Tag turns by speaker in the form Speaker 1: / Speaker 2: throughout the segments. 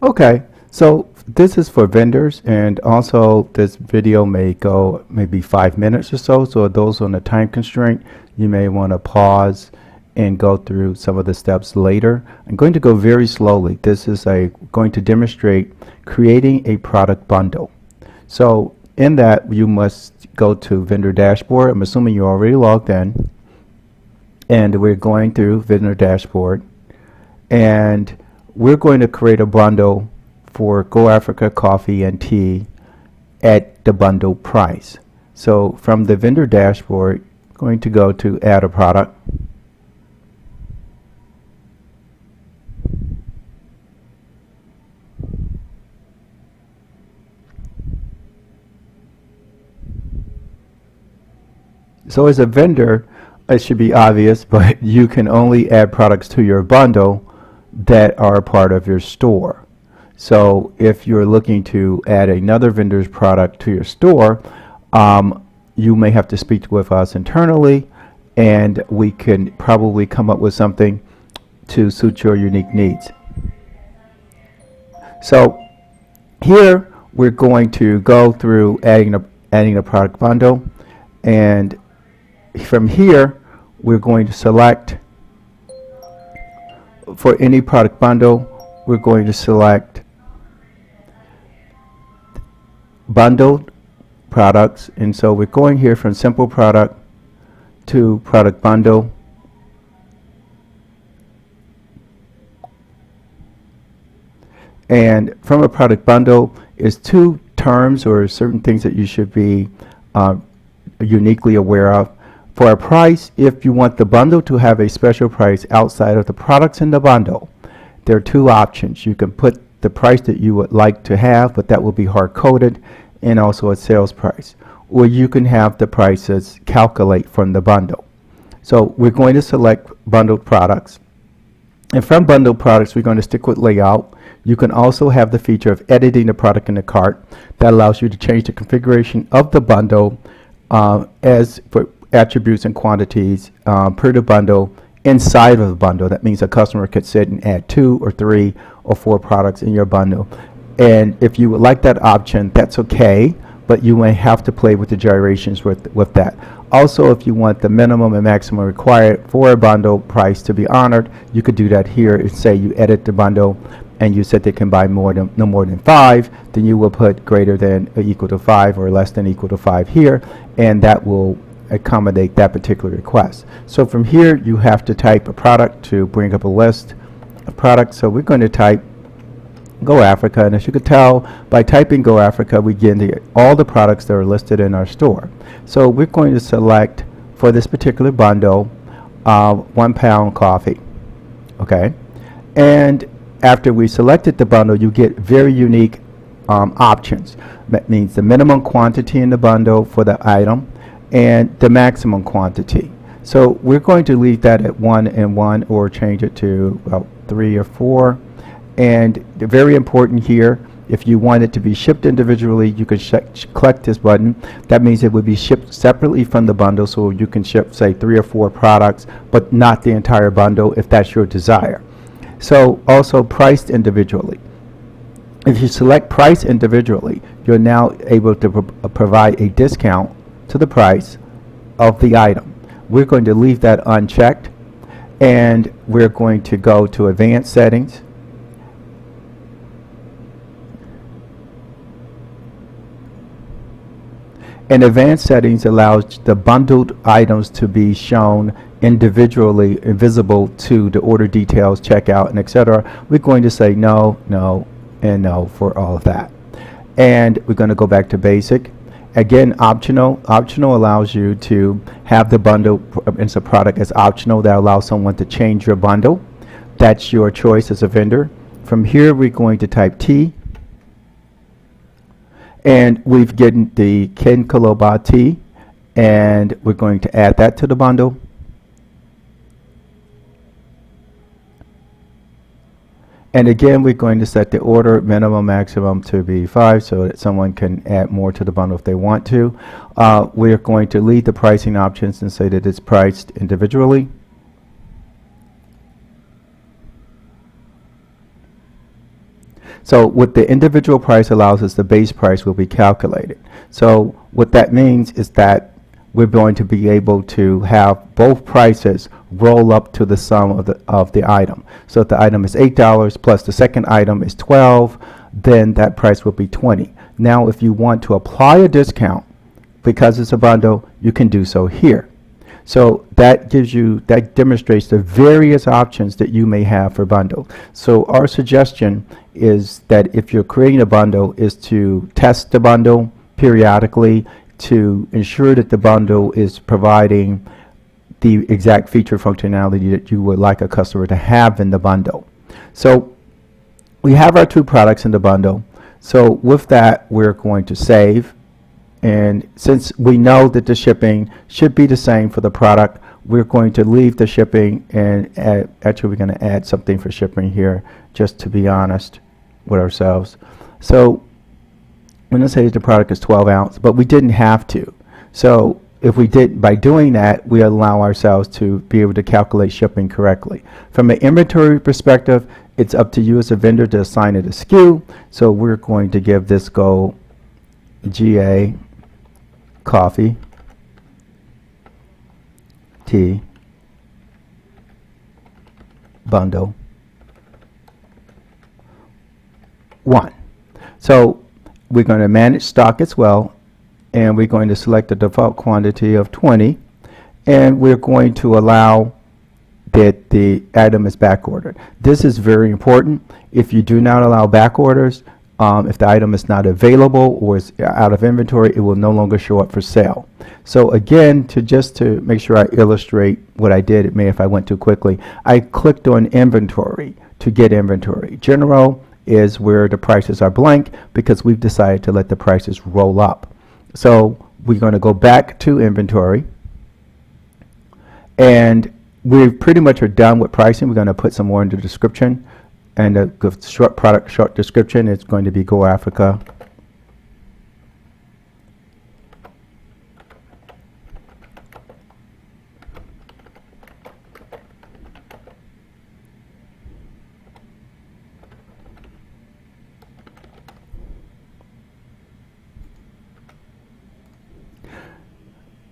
Speaker 1: Okay, so this is for vendors, and also this video may go maybe 5 minutes or so. So those on a time constraint, you may want to pause and go through some of the steps later. I'm going to go very slowly. This is going to demonstrate creating a product bundle. So in that, you must go to vendor dashboard. I'm assuming you're already logged in, and we're going through vendor dashboard, and we're going to create a bundle for Go Africa coffee and tea at the bundle price. So from the vendor dashboard, going to go to add a product. So as a vendor, it should be obvious, but you can only add products to your bundle that are a part of your store. So if you're looking to add another vendor's product to your store, you may have to speak with us internally, and we can probably come up with something to suit your unique needs. So here we're going to go through adding a product bundle, and from here we're going to select, for any product bundle, we're going to select bundled products, and so we're going here from simple product to product bundle. And from a product bundle is two terms or certain things that you should be uniquely aware of. For a price, if you want the bundle to have a special price outside of the products in the bundle, there are two options. You can put the price that you would like to have, but that will be hard coded, and also a sales price. Or you can have the prices calculate from the bundle. So we're going to select bundled products. And from bundled products, we're going to stick with layout. You can also have the feature of editing the product in the cart. That allows you to change the configuration of the bundle as for attributes and quantities per the bundle inside of the bundle. That means a customer could sit and add 2 or 3 or 4 products in your bundle. And if you would like that option, that's okay, but you may have to play with the gyrations with that. Also, if you want the minimum and maximum required for a bundle price to be honored, you could do that here. And say you edit the bundle and you said they can buy no more than 5, then you will put greater than or equal to 5 or less than equal to 5 here, and that will accommodate that particular request. So from here, you have to type a product to bring up a list of products. So we're going to type Go Africa, and as you could tell by typing Go Africa, we get all the products that are listed in our store. So we're going to select, for this particular bundle, 1 pound coffee. Okay, and after we selected the bundle, you get very unique options. That means the minimum quantity in the bundle for the item and the maximum quantity. So we're going to leave that at 1 and 1, or change it to about 3 or 4. And very important here, if you want it to be shipped individually, you can click this button. That means it would be shipped separately from the bundle, so you can ship, say, 3 or 4 products, but not the entire bundle if that's your desire. So also priced individually. If you select price individually, you're now able to provide a discount to the price of the item. We're going to leave that unchecked, and we're going to go to advanced settings. And advanced settings allows the bundled items to be shown individually, visible to the order details, checkout, and etc. We're going to say no, no, and no for all of that. And we're going to go back to basic. Again, optional. Optional allows you to have the bundle as a product as optional. That allows someone to change your bundle. That's your choice as a vendor. From here, we're going to type T. And we've gotten the Ken Kaloba tea, and we're going to add that to the bundle. And again, we're going to set the order minimum maximum to be 5 so that someone can add more to the bundle if they want to. We're going to leave the pricing options and say that it's priced individually. So what the individual price allows us, the base price will be calculated. So what that means is that we're going to be able to have both prices roll up to the sum of the item. So if the item is $8 plus the second item is 12, then that price will be 20. Now if you want to apply a discount because it's a bundle, you can do so here. So that demonstrates the various options that you may have for bundle. So our suggestion is that if you're creating a bundle is to test the bundle periodically to ensure that the bundle is providing the exact feature functionality that you would like a customer to have in the bundle. So we have our two products in the bundle. So with that, we're going to save. And since we know that the shipping should be the same for the product, we're going to leave the shipping and actually we're going to add something for shipping here just to be honest with ourselves. So I'm going to say the product is 12 ounce, but we didn't have to. So if we did, by doing that, we allow ourselves to be able to calculate shipping correctly. From an inventory perspective, it's up to you as a vendor to assign it a SKU. So we're going to give this go GA coffee, tea, bundle 1. So we're going to manage stock as well, and we're going to select the default quantity of 20, and we're going to allow that the item is back ordered. This is very important. If you do not allow back orders, if the item is not available or is out of inventory, it will no longer show up for sale. So again, just to make sure I illustrate what I did, it may if I went too quickly, I clicked on inventory to get inventory. General is where the prices are blank because we've decided to let the prices roll up. So we're going to go back to inventory, and we pretty much are done with pricing. We're going to put some more in the description. And the short description is going to be Go Africa.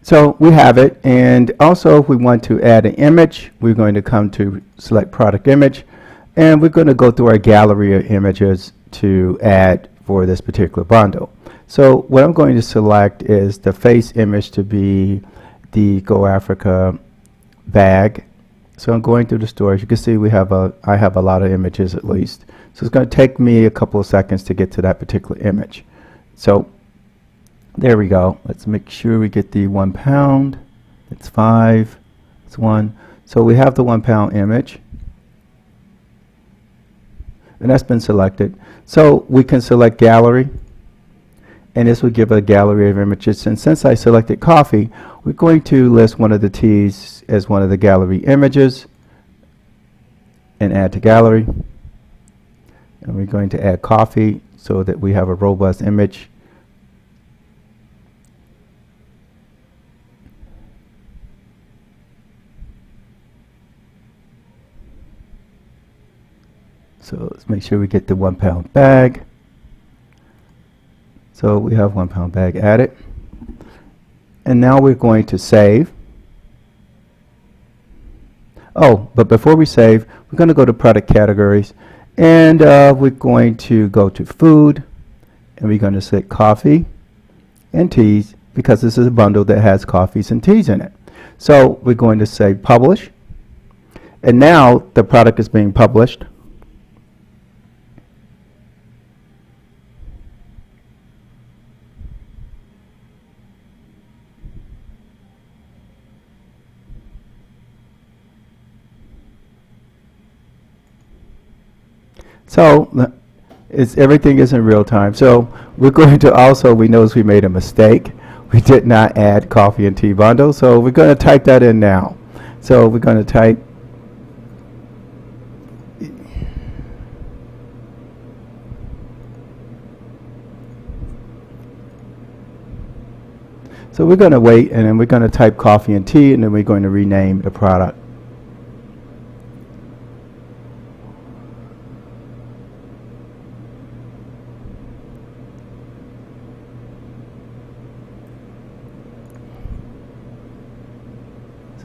Speaker 1: So we have it, and also if we want to add an image, we're going to come to select product image, and we're going to go through our gallery of images to add for this particular bundle. So what I'm going to select is the face image to be the Go Africa bag. So I'm going through the store. As you can see, I have a lot of images at least. So it's going to take me a couple of seconds to get to that particular image. So there we go. Let's make sure we get the 1 pound. It's 5. It's 1. So we have the 1 pound image. And that's been selected. So we can select gallery. And this will give a gallery of images. And since I selected coffee, we're going to list one of the teas as one of the gallery images. And add to gallery. And we're going to add coffee so that we have a robust image. So let's make sure we get the 1 pound bag. So we have 1 pound bag added. And now we're going to save. Oh, but before we save, we're going to go to product categories. And we're going to go to food. And we're going to select coffee and teas because this is a bundle that has coffees and teas in it. So we're going to say publish. And now the product is being published. So everything is in real time. So we're going to also, we notice we made a mistake. We did not add coffee and tea bundle. So we're going to type that in now. So we're going to type So we're going to wait, and then we're going to type coffee and tea, and then we're going to rename the product.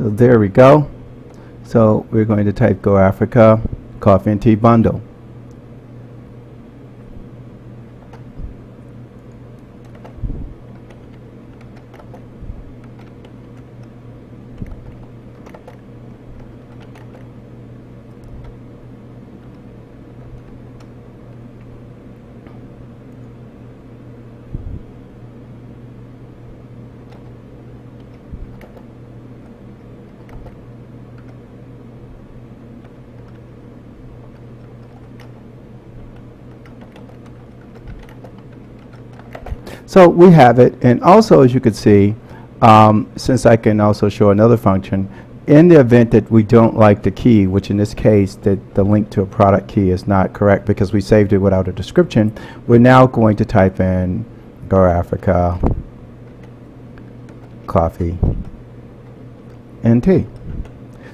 Speaker 1: So there we go. So we're going to type Go Africa Coffee and Tea Bundle. So we have it, and also as you can see, since I can also show another function, in the event that we don't like the key, which in this case that the link to a product key is not correct because we saved it without a description, we're now going to type in Go Africa Coffee and Tea.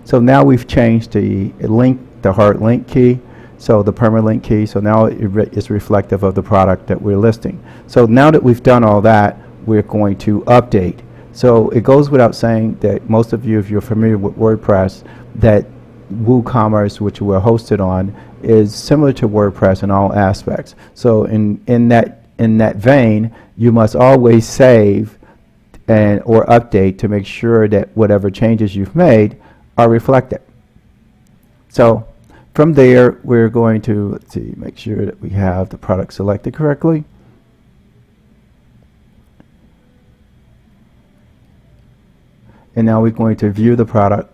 Speaker 1: So now we've changed the link, the hard link key, so the permalink key, so now it's reflective of the product that we're listing. So now that we've done all that, we're going to update. So it goes without saying that most of you, if you're familiar with WordPress, that WooCommerce, which we're hosted on, is similar to WordPress in all aspects. So in that vein, you must always save or update to make sure that whatever changes you've made are reflected. So from there, we're going to, let's see, make sure that we have the product selected correctly. And now we're going to view the product.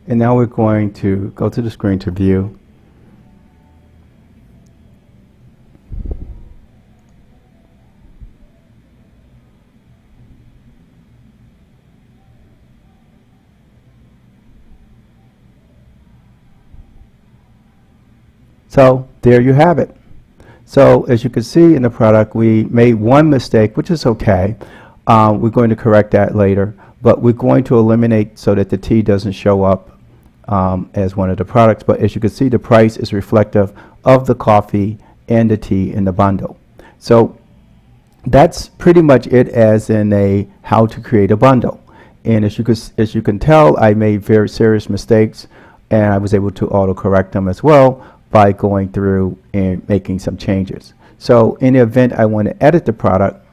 Speaker 1: And now we're going to go to the screen to view. So there you have it. So as you can see in the product, we made one mistake, which is okay. We're going to correct that later, but we're going to eliminate so that the tea doesn't show up as one of the products. But as you can see, the price is reflective of the coffee and the tea in the bundle. So that's pretty much it as in a how to create a bundle. And as you can tell, I made very serious mistakes, and I was able to auto correct them as well by going through and making some changes. So in the event I want to edit the product,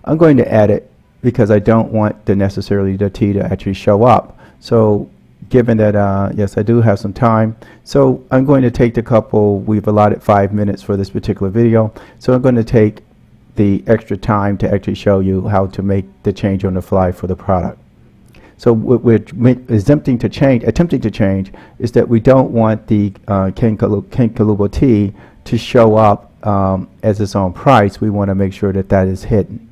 Speaker 1: I'm going to edit because I don't want necessarily the tea to actually show up. So given that, yes, I do have some time, so I'm going to take the couple, we've allotted 5 minutes for this particular video, so I'm going to take the extra time to actually show you how to make the change on the fly for the product. So what we're attempting to change is that we don't want the King Kalubo tea to show up as its own price. We want to make sure that that is hidden.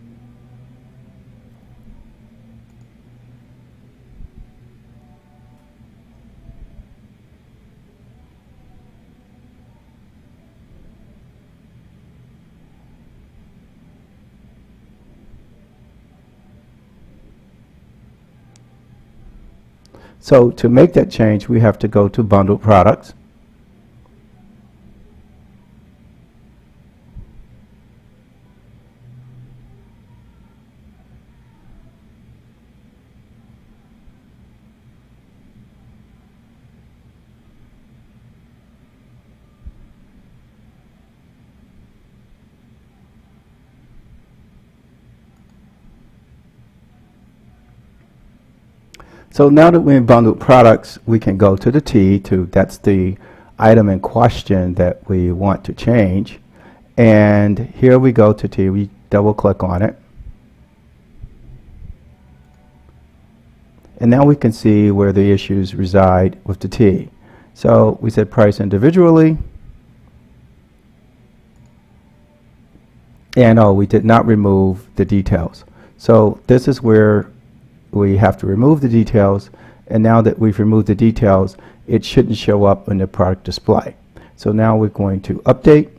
Speaker 1: So to make that change, we have to go to Bundled Products. So now that we're in Bundled Products, we can go to the tea, that's the item in question that we want to change. And here we go to tea, we double click on it. And now we can see where the issues reside with the tea. So we said price individually. And oh, we did not remove the details. So this is where we have to remove the details, and now that we've removed the details, it shouldn't show up in the product display. So now we're going to update.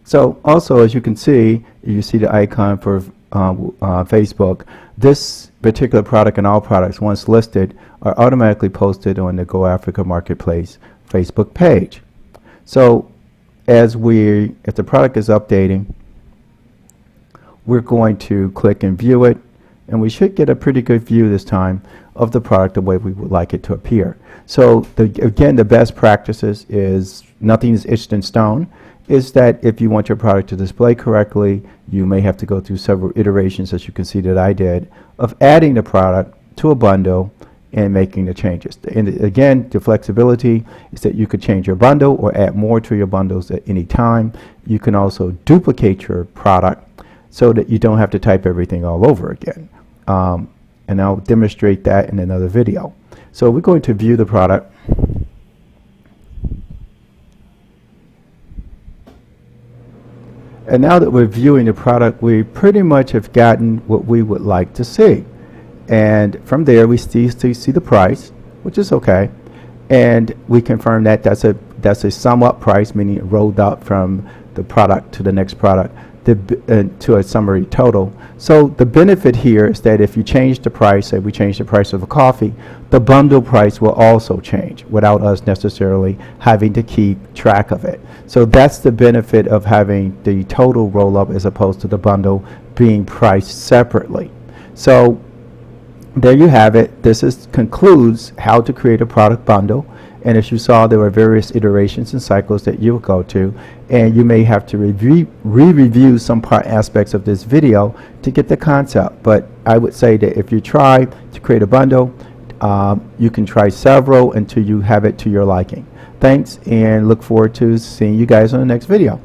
Speaker 1: So also, as you can see, you see the icon for Facebook. This particular product and all products, once listed, are automatically posted on the Go Africa Marketplace Facebook page. So as the product is updating, we're going to click and view it, and we should get a pretty good view this time of the product the way we would like it to appear. So again, the best practices is nothing is etched in stone, is that if you want your product to display correctly, you may have to go through several iterations, as you can see that I did, of adding the product to a bundle and making the changes. And again, the flexibility is that you could change your bundle or add more to your bundles at any time. You can also duplicate your product so that you don't have to type everything all over again. And I'll demonstrate that in another video. So we're going to view the product. And now that we're viewing the product, we pretty much have gotten what we would like to see. And from there, we see the price, which is okay. And we confirm that that's a sum up price, meaning it rolled up from the product to the next product to a summary total. So the benefit here is that if you change the price, say we change the price of a coffee, the bundle price will also change without us necessarily having to keep track of it. So that's the benefit of having the total roll up as opposed to the bundle being priced separately. So there you have it. This concludes how to create a product bundle. And as you saw, there were various iterations and cycles that you will go to, and you may have to re-review some aspects of this video to get the concept. But I would say that if you try to create a bundle, you can try several until you have it to your liking. Thanks, and look forward to seeing you guys on the next video.